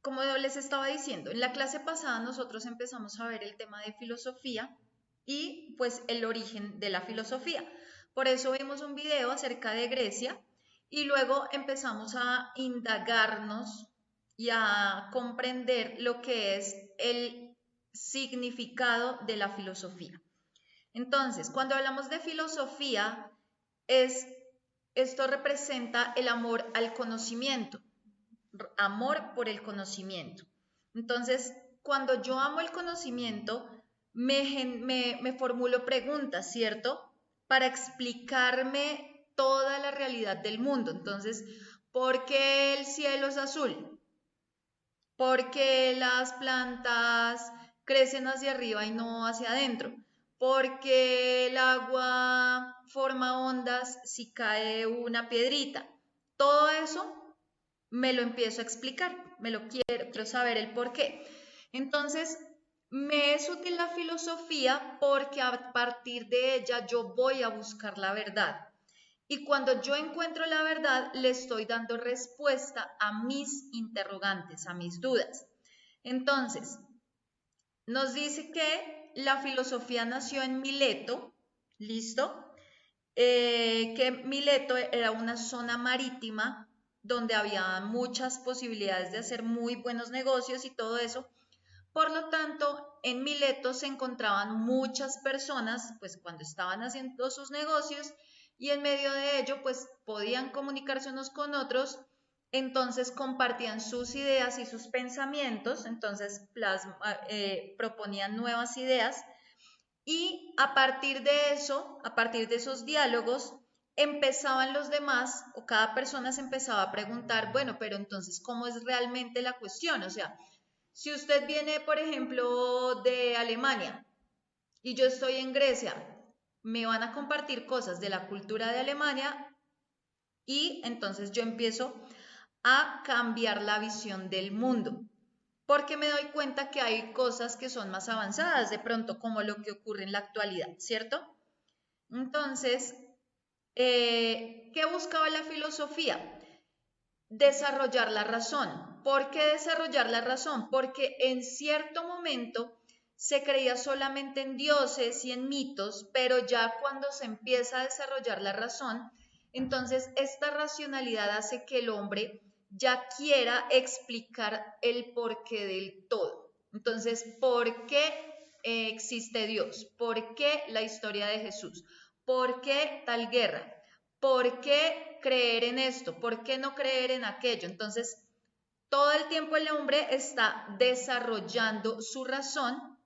como les estaba diciendo, en la clase pasada nosotros empezamos a ver el tema de filosofía y pues el origen de la filosofía. Por eso vimos un video acerca de Grecia y luego empezamos a indagarnos y a comprender lo que es el significado de la filosofía. Entonces, cuando hablamos de filosofía, es, esto representa el amor al conocimiento, amor por el conocimiento. Entonces, cuando yo amo el conocimiento, me formulo preguntas, ¿cierto? Para explicarme toda la realidad del mundo. Entonces, ¿por qué el cielo es azul? ¿Por qué las plantas crecen hacia arriba y no hacia adentro? ¿Por qué el agua forma ondas si cae una piedrita? Todo eso me lo empiezo a explicar, me lo quiero saber el por qué. Entonces, me es útil la filosofía porque a partir de ella yo voy a buscar la verdad. Y cuando yo encuentro la verdad, le estoy dando respuesta a mis interrogantes, a mis dudas. Entonces, nos dice que la filosofía nació en Mileto, ¿listo? Que Mileto era una zona marítima donde había muchas posibilidades de hacer muy buenos negocios y todo eso. Por lo tanto, en Mileto se encontraban muchas personas, pues cuando estaban haciendo sus negocios y en medio de ello, pues podían comunicarse unos con otros, entonces compartían sus ideas y sus pensamientos, entonces proponían nuevas ideas y a partir de eso, a partir de esos diálogos, empezaban los demás o cada persona se empezaba a preguntar, bueno, pero entonces, ¿cómo es realmente la cuestión? O sea, si usted viene, por ejemplo, de Alemania y yo estoy en Grecia, me van a compartir cosas de la cultura de Alemania y entonces yo empiezo a cambiar la visión del mundo, porque me doy cuenta que hay cosas que son más avanzadas de pronto, como lo que ocurre en la actualidad, ¿cierto? Entonces, ¿qué buscaba la filosofía? Desarrollar la razón. ¿Por qué desarrollar la razón? Porque en cierto momento se creía solamente en dioses y en mitos, pero ya cuando se empieza a desarrollar la razón, entonces esta racionalidad hace que el hombre ya quiera explicar el porqué del todo. Entonces, ¿por qué existe Dios? ¿Por qué la historia de Jesús? ¿Por qué tal guerra? ¿Por qué creer en esto? ¿Por qué no creer en aquello? Entonces, todo el tiempo el hombre está desarrollando su razón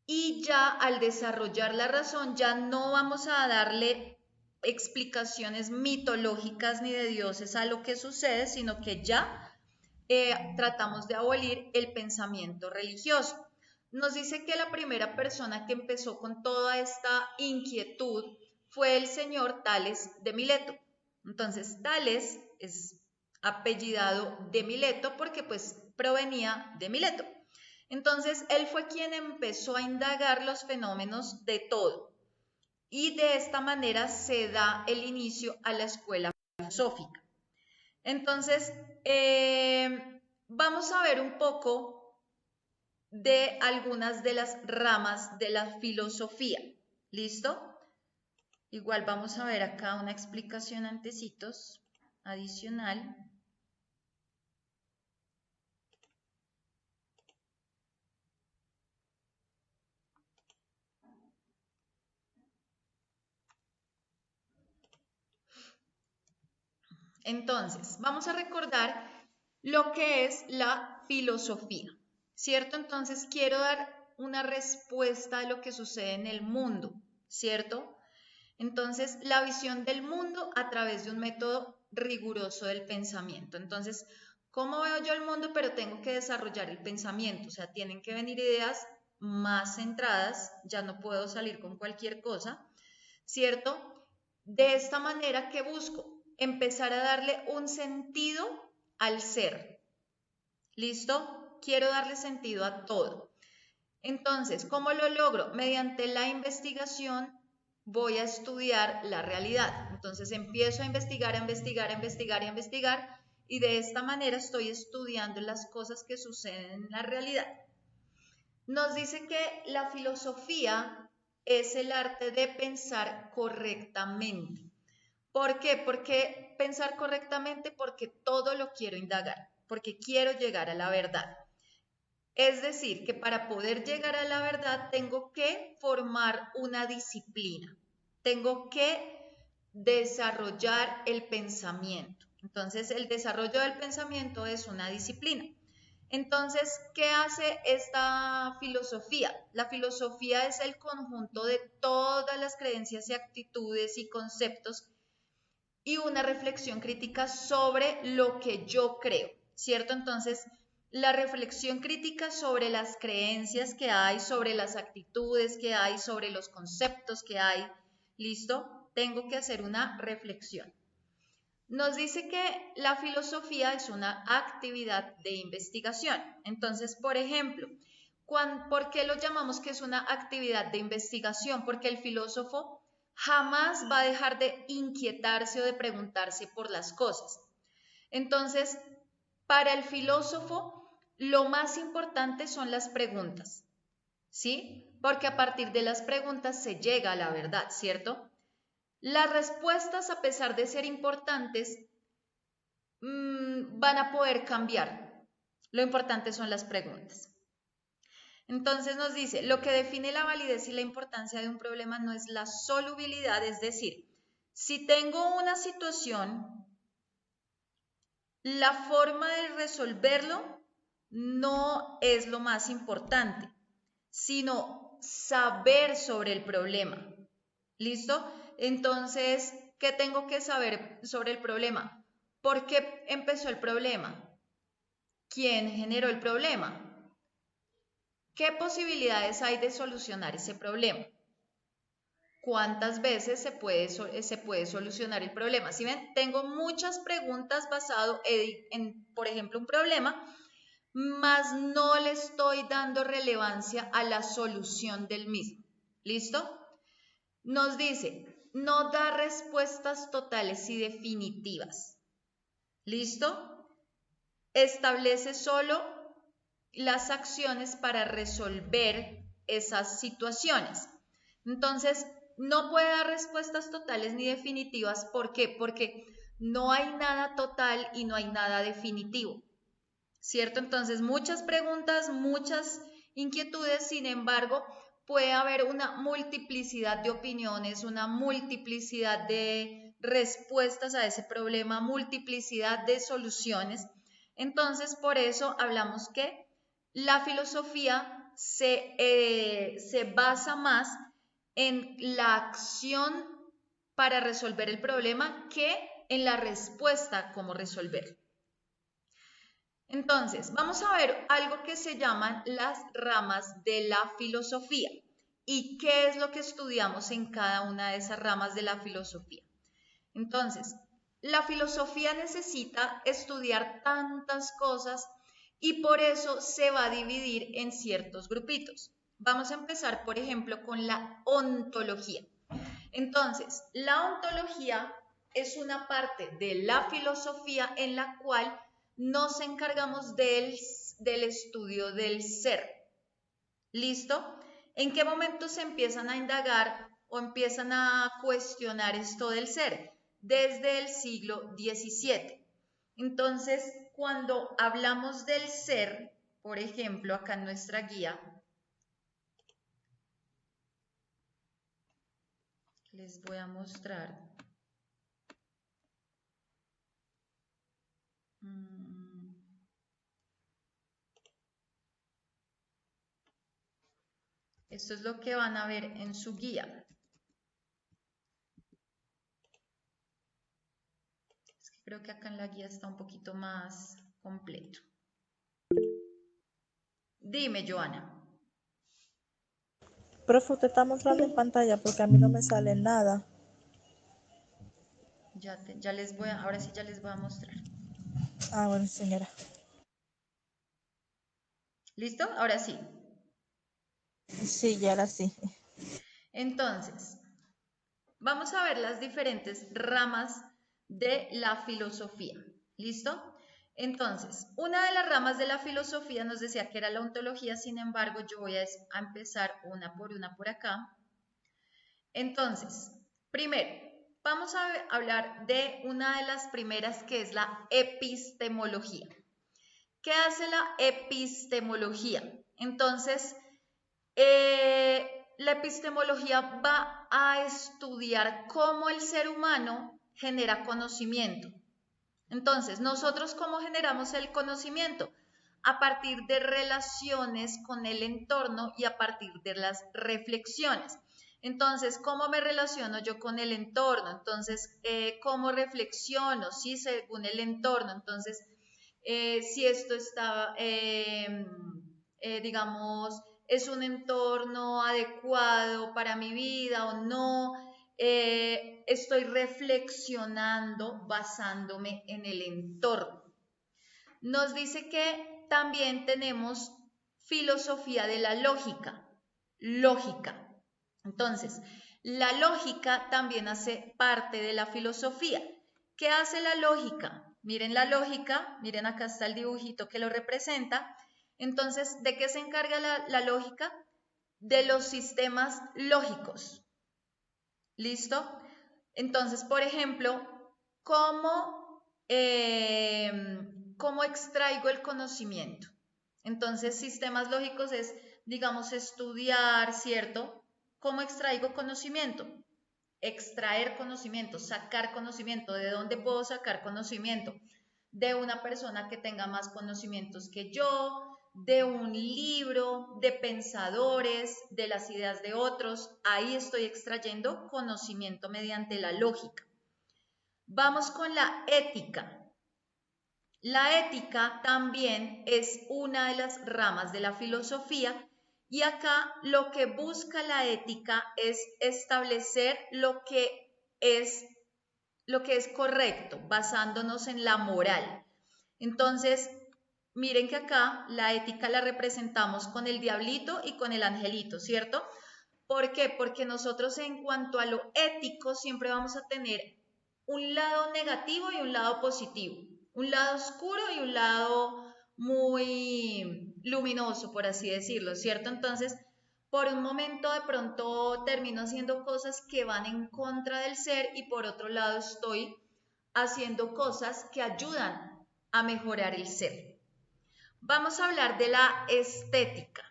y ya al desarrollar la razón ya no vamos a darle explicaciones mitológicas ni de dioses a lo que sucede, sino que ya tratamos de abolir el pensamiento religioso. Nos dice que la primera persona que empezó con toda esta inquietud fue el señor Tales de Mileto. Entonces, Tales es apellidado de Mileto porque pues provenía de Mileto. Entonces, él fue quien empezó a indagar los fenómenos de todo. Y de esta manera se da el inicio a la escuela filosófica. Entonces, vamos a ver un poco de algunas de las ramas de la filosofía. ¿Listo? Igual vamos a ver acá una explicación antecitos adicional. Entonces, vamos a recordar lo que es la filosofía, ¿cierto? Entonces, quiero dar una respuesta a lo que sucede en el mundo, ¿cierto? Entonces, la visión del mundo a través de un método riguroso del pensamiento. Entonces, ¿cómo veo yo el mundo? Pero tengo que desarrollar el pensamiento, o sea, tienen que venir ideas más centradas, ya no puedo salir con cualquier cosa, ¿cierto? De esta manera, ¿qué busco? Empezar a darle un sentido al ser. ¿Listo? Quiero darle sentido a todo. Entonces, ¿cómo lo logro? Mediante la investigación voy a estudiar la realidad. Entonces empiezo a investigar, a investigar, a investigar y a investigar y de esta manera estoy estudiando las cosas que suceden en la realidad. Nos dice que la filosofía es el arte de pensar correctamente. ¿Por qué? Porque pensar correctamente, porque todo lo quiero indagar, porque quiero llegar a la verdad. Es decir, que para poder llegar a la verdad tengo que formar una disciplina, tengo que desarrollar el pensamiento. Entonces, el desarrollo del pensamiento es una disciplina. Entonces, ¿qué hace esta filosofía? La filosofía es el conjunto de todas las creencias y actitudes y conceptos y una reflexión crítica sobre lo que yo creo, ¿cierto? Entonces, la reflexión crítica sobre las creencias que hay, sobre las actitudes que hay, sobre los conceptos que hay, ¿listo? Tengo que hacer una reflexión. Nos dice que la filosofía es una actividad de investigación. Entonces, por ejemplo, ¿por qué lo llamamos que es una actividad de investigación? Porque el filósofo jamás va a dejar de inquietarse o de preguntarse por las cosas. Entonces, para el filósofo, lo más importante son las preguntas, ¿sí? Porque a partir de las preguntas se llega a la verdad, ¿cierto? Las respuestas, a pesar de ser importantes, van a poder cambiar. Lo importante son las preguntas. Entonces nos dice, lo que define la validez y la importancia de un problema no es la solubilidad, es decir, si tengo una situación, la forma de resolverlo no es lo más importante, sino saber sobre el problema. ¿Listo? Entonces, ¿qué tengo que saber sobre el problema? ¿Por qué empezó el problema? ¿Quién generó el problema? ¿Qué posibilidades hay de solucionar ese problema? ¿Cuántas veces se puede solucionar el problema? Si ven, tengo muchas preguntas basadas en, por ejemplo, un problema, mas no le estoy dando relevancia a la solución del mismo. ¿Listo? Nos dice, no da respuestas totales y definitivas. ¿Listo? Establece solo las acciones para resolver esas situaciones. Entonces, no puede dar respuestas totales ni definitivas. ¿Por qué? Porque no hay nada total y no hay nada definitivo, ¿cierto? Entonces, muchas preguntas, muchas inquietudes, sin embargo, puede haber una multiplicidad de opiniones, una multiplicidad de respuestas a ese problema, multiplicidad de soluciones. Entonces, por eso hablamos que la filosofía se basa más en la acción para resolver el problema que en la respuesta cómo resolverlo. Entonces, vamos a ver algo que se llaman las ramas de la filosofía y qué es lo que estudiamos en cada una de esas ramas de la filosofía. Entonces, la filosofía necesita estudiar tantas cosas y por eso se va a dividir en ciertos grupitos. Vamos a empezar, por ejemplo, con la ontología. Entonces, la ontología es una parte de la filosofía en la cual nos encargamos del estudio del ser. ¿Listo? ¿En qué momento se empiezan a indagar o empiezan a cuestionar esto del ser? Desde el siglo XVII. Entonces, cuando hablamos del ser, por ejemplo, acá en nuestra guía, les voy a mostrar. Esto es lo que van a ver en su guía. Es que creo que acá en la guía está un poquito más completo. Dime, Joana. Profe, usted está mostrando en pantalla porque a mí no me sale nada. Ya les voy a, ahora sí ya les voy a mostrar. Ah, bueno, señora. ¿Listo? Ahora sí. Sí, ya ahora sí. Entonces, vamos a ver las diferentes ramas de la filosofía. ¿Listo? Entonces, una de las ramas de la filosofía nos decía que era la ontología, sin embargo, yo voy a empezar una por acá. Entonces, primero, vamos a hablar de una de las primeras que es la epistemología. ¿Qué hace la epistemología? Entonces, la epistemología va a estudiar cómo el ser humano genera conocimiento. Entonces, ¿nosotros cómo generamos el conocimiento? A partir de relaciones con el entorno y a partir de las reflexiones. Entonces, ¿cómo me relaciono yo con el entorno? Entonces, ¿cómo reflexiono? Sí, según el entorno. Entonces, si esto está, digamos, es un entorno adecuado para mi vida o no. Estoy reflexionando basándome en el entorno. Nos dice que también tenemos filosofía de la lógica. Lógica. Entonces, la lógica también hace parte de la filosofía. ¿Qué hace la lógica? Miren la lógica, miren acá está el dibujito que lo representa. Entonces, ¿de qué se encarga la lógica? De los sistemas lógicos. ¿Listo? Entonces, por ejemplo, ¿cómo extraigo el conocimiento? Entonces, sistemas lógicos es, digamos, estudiar, ¿cierto? ¿Cómo extraigo conocimiento? Extraer conocimiento, sacar conocimiento. ¿De dónde puedo sacar conocimiento? De una persona que tenga más conocimientos que yo, de un libro, de pensadores, de las ideas de otros. Ahí estoy extrayendo conocimiento mediante la lógica. Vamos con la ética. La ética también es una de las ramas de la filosofía y acá lo que busca la ética es establecer lo que es correcto, basándonos en la moral. Entonces, miren que acá la ética la representamos con el diablito y con el angelito, ¿cierto? ¿Por qué? Porque nosotros en cuanto a lo ético siempre vamos a tener un lado negativo y un lado positivo, un lado oscuro y un lado muy luminoso, por así decirlo, ¿cierto? Entonces, por un momento de pronto termino haciendo cosas que van en contra del ser y por otro lado estoy haciendo cosas que ayudan a mejorar el ser. Vamos a hablar de la estética.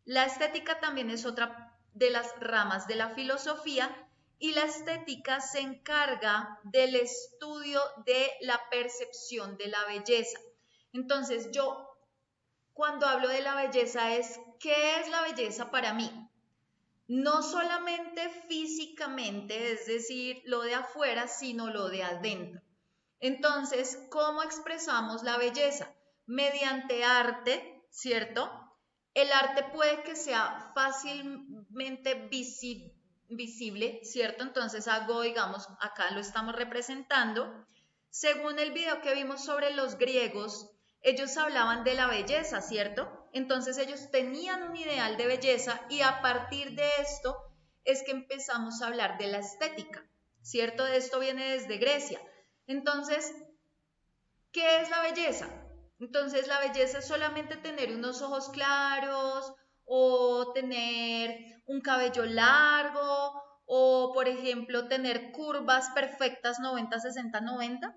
La estética también es otra de las ramas de la filosofía y la estética se encarga del estudio de la percepción de la belleza. Entonces, yo cuando hablo de la belleza es, ¿qué es la belleza para mí? No solamente físicamente, es decir, lo de afuera, sino lo de adentro. Entonces, ¿cómo expresamos la belleza? Mediante arte, ¿cierto? El arte puede que sea fácilmente visible, ¿cierto? Entonces hago, digamos, acá lo estamos representando. Según el video que vimos sobre los griegos, ellos hablaban de la belleza, ¿cierto? Entonces ellos tenían un ideal de belleza y a partir de esto es que empezamos a hablar de la estética, ¿cierto? De esto viene desde Grecia. Entonces, ¿qué es la belleza? Entonces, la belleza es solamente tener unos ojos claros o tener un cabello largo o, por ejemplo, tener curvas perfectas 90, 60, 90.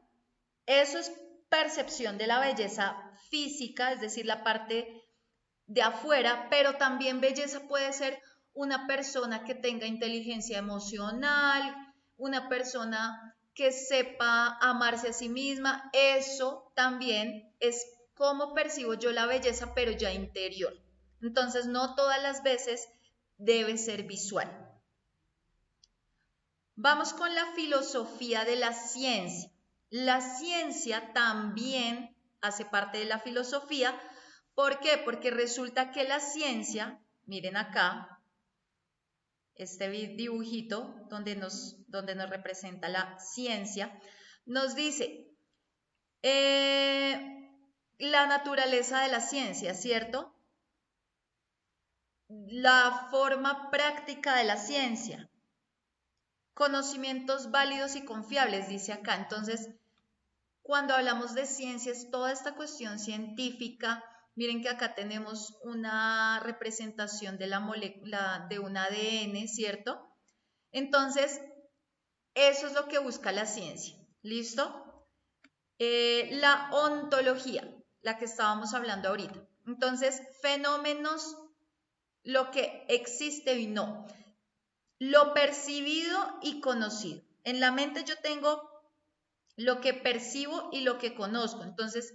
Eso es percepción de la belleza física, es decir, la parte de afuera, pero también belleza puede ser una persona que tenga inteligencia emocional, una persona que sepa amarse a sí misma. Eso también es cómo percibo yo la belleza, pero ya interior. Entonces, no todas las veces debe ser visual. Vamos con la filosofía de la ciencia. La ciencia también hace parte de la filosofía. ¿Por qué? Porque resulta que la ciencia, miren acá, este dibujito donde nos representa la ciencia, nos dice la naturaleza de la ciencia, ¿cierto? La forma práctica de la ciencia, conocimientos válidos y confiables, dice acá. Entonces, cuando hablamos de ciencias, toda esta cuestión científica, miren que acá tenemos una representación de la molécula de un ADN, ¿cierto? Entonces, eso es lo que busca la ciencia, ¿listo? La ontología, la que estábamos hablando ahorita. Entonces, fenómenos, lo que existe y no, lo percibido y conocido. En la mente yo tengo lo que percibo y lo que conozco. Entonces,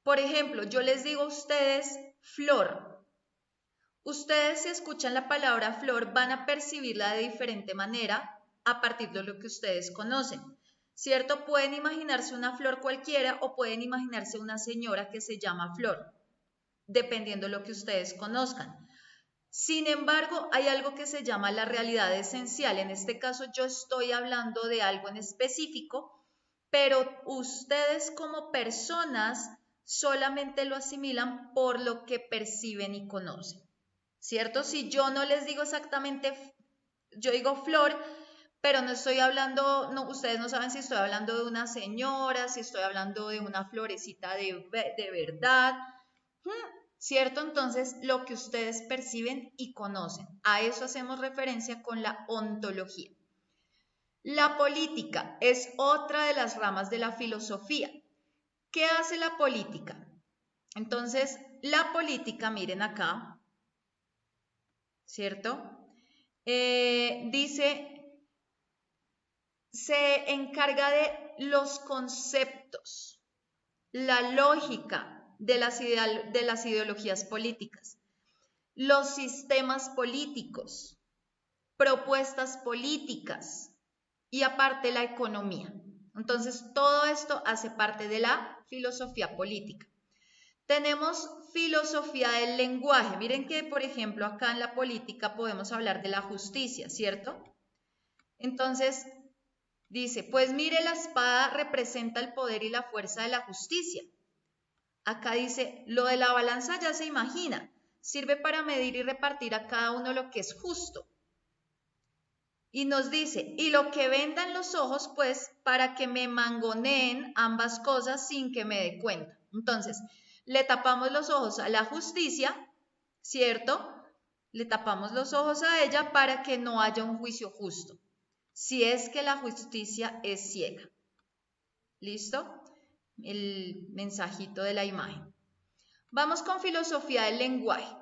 por ejemplo, yo les digo a ustedes flor. Ustedes si escuchan la palabra flor van a percibirla de diferente manera a partir de lo que ustedes conocen, ¿cierto? Pueden imaginarse una flor cualquiera o pueden imaginarse una señora que se llama Flor, dependiendo de lo que ustedes conozcan. Sin embargo, hay algo que se llama la realidad esencial. En este caso yo estoy hablando de algo en específico, pero ustedes como personas solamente lo asimilan por lo que perciben y conocen, ¿cierto? Si yo no les digo exactamente, yo digo flor, pero no estoy hablando, no, ustedes no saben si estoy hablando de una señora, si estoy hablando de una florecita de verdad, ¿cierto? Entonces, lo que ustedes perciben y conocen, a eso hacemos referencia con la ontología. La política es otra de las ramas de la filosofía. ¿Qué hace la política? Entonces, la política, miren acá, ¿cierto? Dice, se encarga de los conceptos, la lógica de las ideologías políticas, los sistemas políticos, propuestas políticas y aparte la economía. Entonces, todo esto hace parte de la filosofía política. Tenemos filosofía del lenguaje. Miren que, por ejemplo, acá en la política podemos hablar de la justicia, ¿cierto? Entonces, dice, pues mire, la espada representa el poder y la fuerza de la justicia. Acá dice, lo de la balanza ya se imagina, sirve para medir y repartir a cada uno lo que es justo. Y nos dice, y lo que vendan los ojos, pues, para que me mangoneen ambas cosas sin que me dé cuenta. Entonces, le tapamos los ojos a la justicia, ¿cierto? Le tapamos los ojos a ella para que no haya un juicio justo, si es que la justicia es ciega. ¿Listo? El mensajito de la imagen. Vamos con filosofía del lenguaje.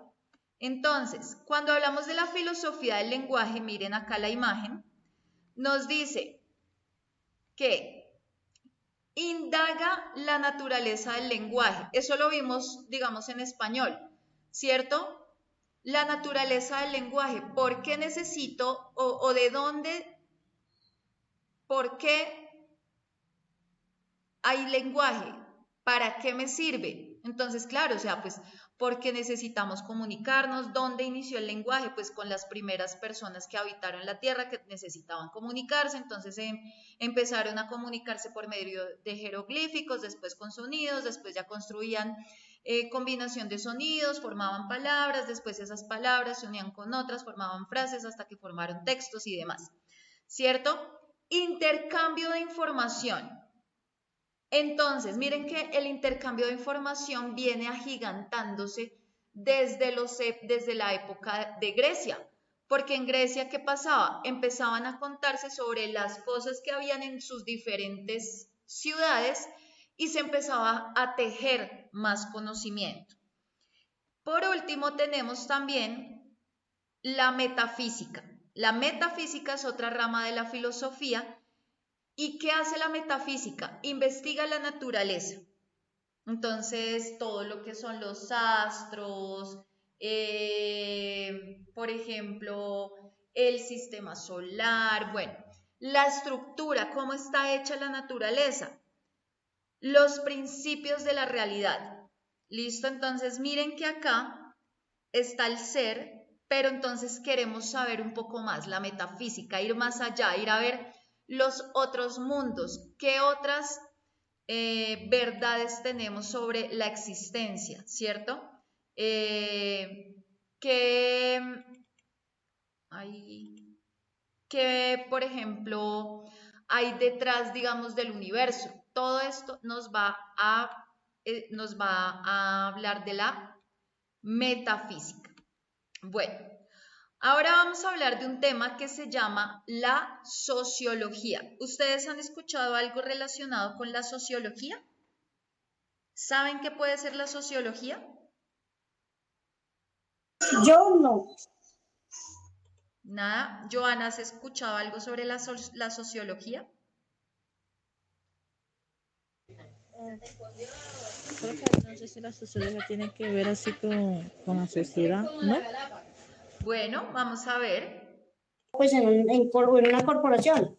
Entonces, cuando hablamos de la filosofía del lenguaje, miren acá la imagen, nos dice que indaga la naturaleza del lenguaje. Eso lo vimos, digamos, en español, ¿cierto? La naturaleza del lenguaje. ¿Por qué necesito o de dónde, por qué hay lenguaje? ¿Para qué me sirve? Entonces, claro, o sea, pues porque necesitamos comunicarnos. ¿Dónde inició el lenguaje? Pues con las primeras personas que habitaron la tierra que necesitaban comunicarse, entonces empezaron a comunicarse por medio de jeroglíficos, después con sonidos, después ya construían combinación de sonidos, formaban palabras, después esas palabras se unían con otras, formaban frases hasta que formaron textos y demás, ¿cierto? Intercambio de información. Entonces, miren que el intercambio de información viene agigantándose desde la época de Grecia, porque en Grecia, ¿qué pasaba? Empezaban a contarse sobre las cosas que habían en sus diferentes ciudades y se empezaba a tejer más conocimiento. Por último, tenemos también la metafísica. La metafísica es otra rama de la filosofía. ¿Y qué hace la metafísica? Investiga la naturaleza. Entonces, todo lo que son los astros, por ejemplo, el sistema solar, bueno, la estructura, cómo está hecha la naturaleza, los principios de la realidad. ¿Listo? Entonces, miren que acá está el ser, pero entonces queremos saber un poco más, la metafísica, ir más allá, ir a ver los otros mundos, qué otras verdades tenemos sobre la existencia, ¿cierto? Que, por ejemplo, hay detrás, digamos, del universo. todo esto nos va a hablar de la metafísica. Bueno, ahora vamos a hablar de un tema que se llama la sociología. ¿Ustedes han escuchado algo relacionado con la sociología? ¿Saben qué puede ser la sociología? Yo no. Nada. Joana, ¿has escuchado algo sobre la sociología? Creo que no sé si la sociología tiene que ver así con la sociedad, ¿no? Bueno, vamos a ver. Pues en una corporación.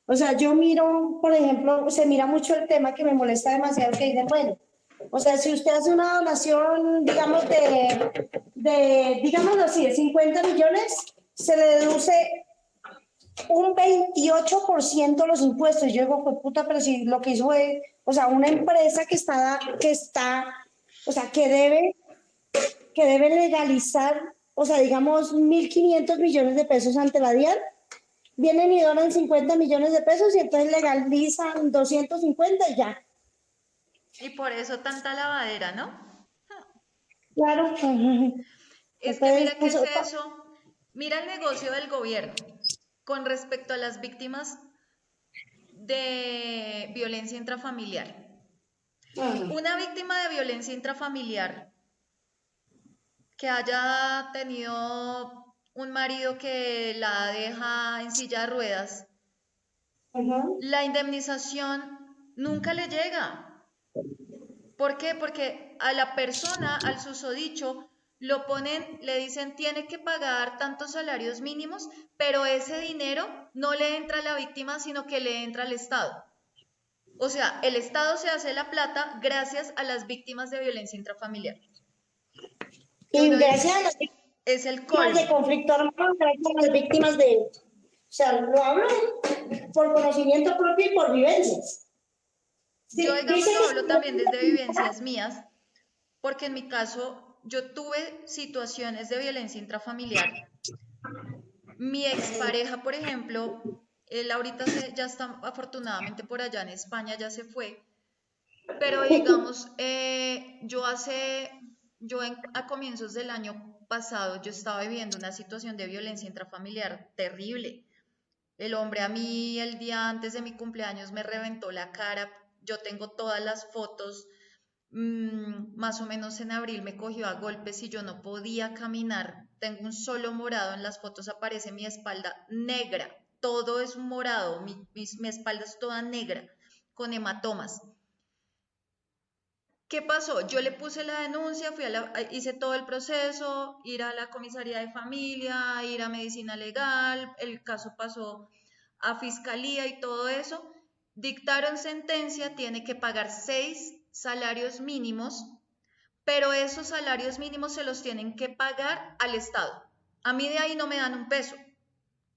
O sea, yo miro, por ejemplo, se mira mucho el tema que me molesta demasiado, que dicen, bueno, o sea, si usted hace una donación, digamos, digámoslo así, de 50 millones, se le deduce un 28% los impuestos. Yo digo, pues puta, pero si lo que hizo fue, o sea, una empresa o sea, que debe legalizar, o sea, digamos, 1.500 millones de pesos ante la DIAN, vienen y donan 50 millones de pesos y entonces legalizan 250 y ya. Y por eso tanta lavadera, ¿no? Claro. Es que Entonces, mira, ¿qué es eso? Mira el negocio del gobierno con respecto a las víctimas de violencia intrafamiliar. Una víctima de violencia intrafamiliar que haya tenido un marido que la deja en silla de ruedas, la indemnización nunca le llega. ¿Por qué? Porque a la persona, al susodicho, lo ponen, le dicen, tiene que pagar tantos salarios mínimos, pero ese dinero no le entra a la víctima, sino que le entra al Estado. O sea, el Estado se hace la plata gracias a las víctimas de violencia intrafamiliar. Y uno y dice, gracias a las es el víctimas de colmo. conflicto armado, gracias a las víctimas o sea, lo hablo por conocimiento propio y por vivencias. Yo, Sí, digamos, dice lo hablo también que desde vivencias mías, porque en mi caso yo tuve situaciones de violencia intrafamiliar. Mi expareja, por ejemplo, él ahorita ya está afortunadamente por allá en España, ya se fue, pero digamos, a comienzos del año pasado, yo estaba viviendo una situación de violencia intrafamiliar terrible. El hombre a mí el día antes de mi cumpleaños me reventó la cara. Yo tengo todas las fotos. Más o menos en abril me cogió a golpes y yo no podía caminar. Tengo un solo morado en las fotos, aparece mi espalda negra. Todo es morado, mi espalda es toda negra, con hematomas. ¿Qué pasó? Yo le puse la denuncia, hice todo el proceso, ir a la comisaría de familia, ir a medicina legal, el caso pasó a fiscalía y todo eso. Dictaron sentencia, tiene que pagar 6 salarios mínimos, pero esos salarios mínimos se los tienen que pagar al Estado. A mí de ahí no me dan un peso.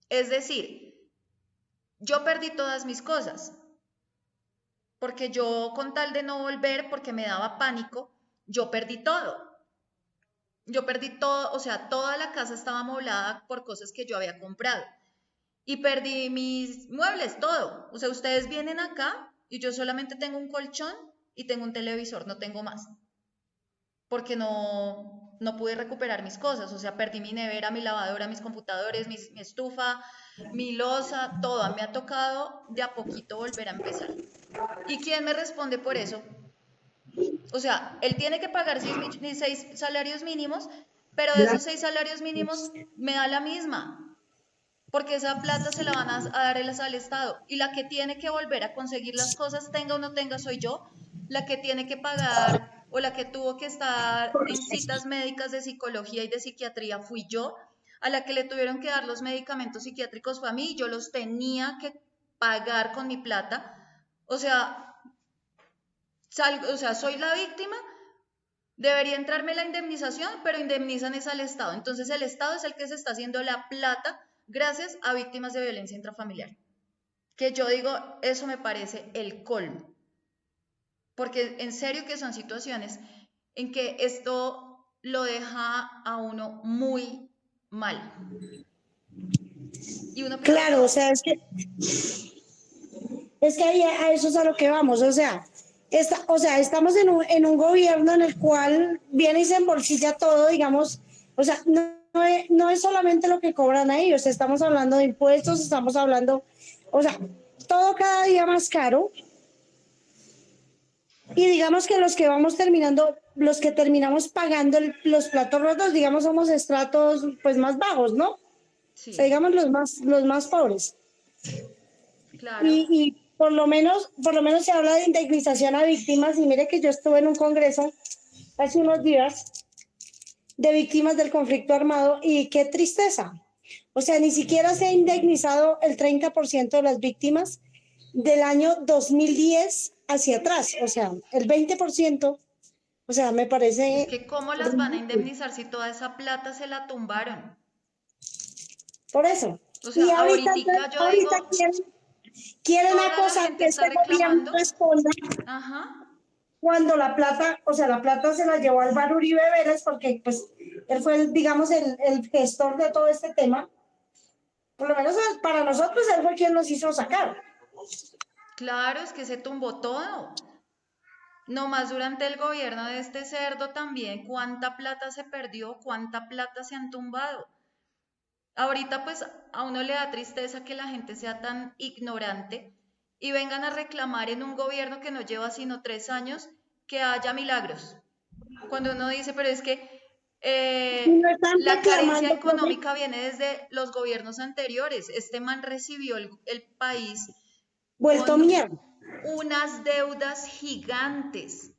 Es decir, yo perdí todas mis cosas, porque yo con tal de no volver, porque me daba pánico, yo perdí todo. Yo perdí todo, o sea, toda la casa estaba amoblada por cosas que yo había comprado. Y perdí mis muebles, todo. O sea, ustedes vienen acá y yo solamente tengo un colchón y tengo un televisor, no tengo más. Porque no pude recuperar mis cosas. O sea, perdí mi nevera, mi lavadora, mis computadores, mi estufa, mi loza, todo. Me ha tocado de a poquito volver a empezar. ¿Y quién me responde por eso? O sea, él tiene que pagar 6 salarios mínimos, pero de esos 6 salarios mínimos me da la misma, porque esa plata se la van a dar al Estado. Y la que tiene que volver a conseguir las cosas, tenga o no tenga, soy yo. La que tiene que pagar o la que tuvo que estar en citas médicas de psicología y de psiquiatría fui yo. A la que le tuvieron que dar los medicamentos psiquiátricos fue a mí y yo los tenía que pagar con mi plata. O sea, soy la víctima, debería entrarme la indemnización, pero indemnizan es al Estado. Entonces el Estado es el que se está haciendo la plata gracias a víctimas de violencia intrafamiliar. Que yo digo, eso me parece el colmo. Porque en serio que son situaciones en que esto lo deja a uno muy mal. Y uno piensa, claro, o sea, Es que ahí a eso es a lo que vamos, o sea, estamos en un gobierno en el cual viene y se embolsilla todo, digamos, o sea, no es solamente lo que cobran a ellos, estamos hablando de impuestos, estamos hablando, o sea, todo cada día más caro, y digamos que los que vamos terminando, los que terminamos pagando los platos rotos, digamos, somos estratos pues más bajos, ¿no? O sea, Sí, digamos los más pobres. claro. Y por lo menos se habla de indemnización a víctimas, y mire que yo estuve en un congreso hace unos días de víctimas del conflicto armado, y qué tristeza. O sea, ni siquiera se ha indemnizado el 30% de las víctimas del año 2010 hacia atrás, o sea, el 20%, o sea, me Es parece que ¿cómo las van a ridículo. indemnizar si toda esa plata se la tumbaron? Por eso. O sea, Y ahoritica yo digo, ahorita quieren toda la acosar gente que está este gobierno reclamando. responda Ajá, cuando la plata, o sea, la plata se la llevó Álvaro Uribe Vélez, porque pues él fue, digamos, el gestor de todo este tema. Por lo menos para nosotros él fue quien nos hizo sacar. claro, es que se tumbó todo. No más durante el gobierno de este cerdo también, cuánta plata se perdió, cuánta plata se han tumbado. Ahorita pues a uno le da tristeza que la gente sea tan ignorante y vengan a reclamar en un gobierno que no lleva sino 3 años que haya milagros. Cuando uno dice, pero es que Y no están la carencia reclamando proyectos. económica viene desde los gobiernos anteriores. Este man recibió el país Vuelto con mierda. unas deudas gigantes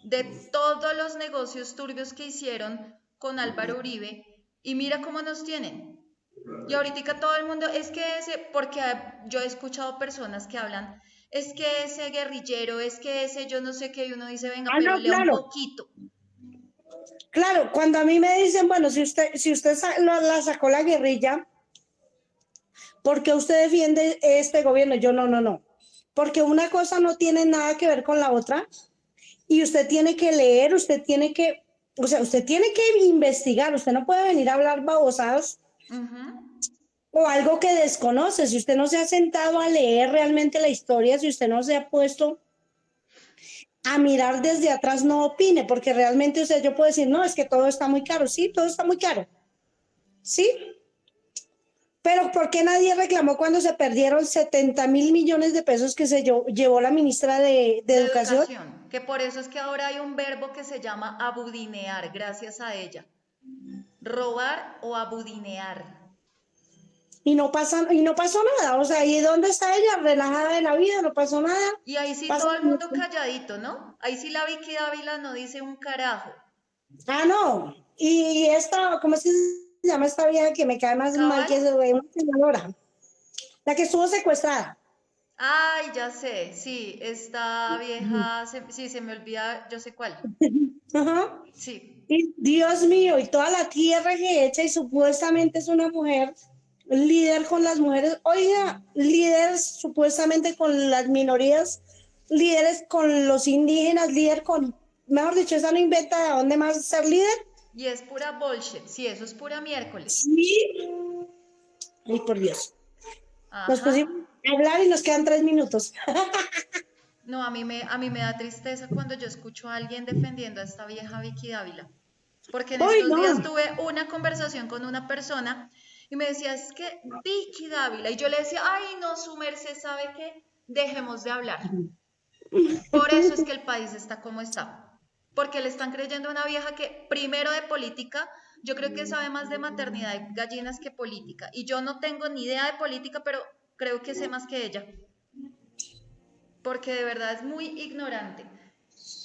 de todos los negocios turbios que hicieron con Álvaro Uribe y mira cómo nos tienen. Y ahorita todo el mundo, es que ese, porque yo he escuchado personas que hablan, es que ese guerrillero, es que ese yo no sé qué, y uno dice, venga, Ah, pero no, lea un claro. poquito. Claro, cuando a mí me dicen, bueno, si usted la sacó la guerrilla, ¿por qué usted defiende este gobierno? Yo no. Porque una cosa no tiene nada que ver con la otra, y usted tiene que leer, o sea, usted tiene que investigar, usted no puede venir a hablar babosadas Ujú. o algo que desconoce. Si usted no se ha sentado a leer realmente la historia, si usted no se ha puesto a mirar desde atrás, no opine, porque realmente, o sea, yo puedo decir, no, es que todo está muy caro, sí, todo está muy caro, sí, pero ¿por qué nadie reclamó cuando se perdieron 70.000 millones de pesos que llevó la ministra de De Educación? educación, que por eso es que ahora hay un verbo que se llama abudinear, gracias a ella. Robar o abudinear. Y no pasó nada, o sea, ¿y dónde está ella? Relajada de la vida, no pasó nada. Y ahí sí Pasa todo el mundo calladito, ¿no? Ahí sí la Vicky Dávila no dice un carajo. Ah, no. Y esta, ¿cómo es que se llama esta vieja que me cae más mal ¿Cabal? que eso, güey? Una senadora, la que estuvo secuestrada. Ay, ya sé, sí, esta vieja, sí, se me olvida, yo sé cuál. Ajá. Sí, Y Dios mío, y toda la tierra que echa, y supuestamente es una mujer líder con las mujeres, oiga, líder supuestamente con las minorías, líderes con los indígenas, líder con, mejor dicho, esa no inventa de dónde más ser líder. y es pura bullshit, sí, eso es pura miércoles. Sí. Ay, por Dios. Nos Ajá. pusimos a hablar y nos quedan 3 minutos. No, a mí me da tristeza cuando yo escucho a alguien defendiendo a esta vieja Vicky Dávila. Porque en Ay, estos días no. tuve una conversación con una persona y me decía, es que Vicky Dávila. Y yo le decía, ay, no, su merced sabe que dejemos de hablar. Por eso es que el país está como está. Porque le están creyendo a una vieja que, primero de política, yo creo que sabe más de maternidad de gallinas que política. Y yo no tengo ni idea de política, pero creo que sé más que ella. Porque de verdad es muy ignorante.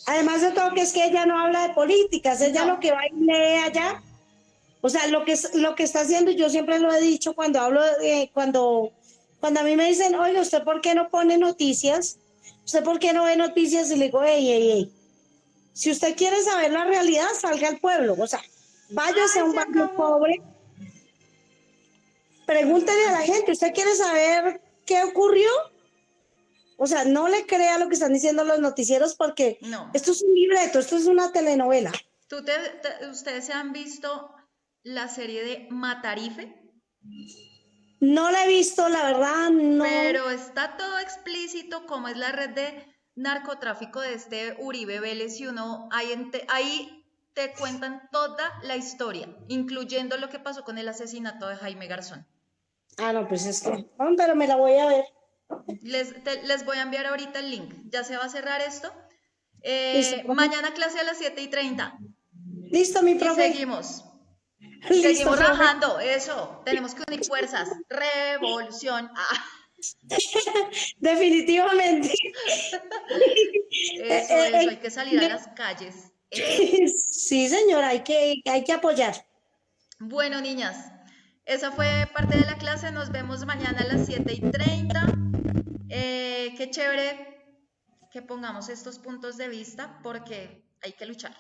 Además de todo, que es que ella no habla de políticas, ella No, lo que va y lee allá, o sea, lo que está haciendo, yo siempre lo he dicho cuando hablo, cuando a mí me dicen, oye, ¿usted por qué no pone noticias? ¿Usted por qué no ve noticias? Y le digo, ey, si usted quiere saber la realidad, salga al pueblo, o sea, váyase ay, a un se barrio acabó. pobre, pregúntele a la gente, ¿usted quiere saber qué ocurrió? O sea, no le crea lo que están diciendo los noticieros, porque No. esto es un libreto, esto es una telenovela. ¿Ustedes se han visto la serie de Matarife? No la he visto, la verdad, no. Pero está todo explícito cómo es la red de narcotráfico de este Uribe Vélez y uno ahí te cuentan toda la historia, incluyendo lo que pasó con el asesinato de Jaime Garzón. Ah, no, pues es que, pero me la voy a ver. Les voy a enviar ahorita el link. Ya se va a cerrar esto. Listo, profe. Mañana clase a las 7:30. Listo, mi Y profe. seguimos. Listo, Seguimos profe. rajando. Eso. Tenemos que unir fuerzas. Revolución. Ah, Definitivamente. eso. Hay que salir a las calles. Sí, señora, hay que apoyar. Bueno, niñas. Esa fue parte de la clase. Nos vemos mañana a las 7:30. Qué chévere que pongamos estos puntos de vista porque hay que luchar.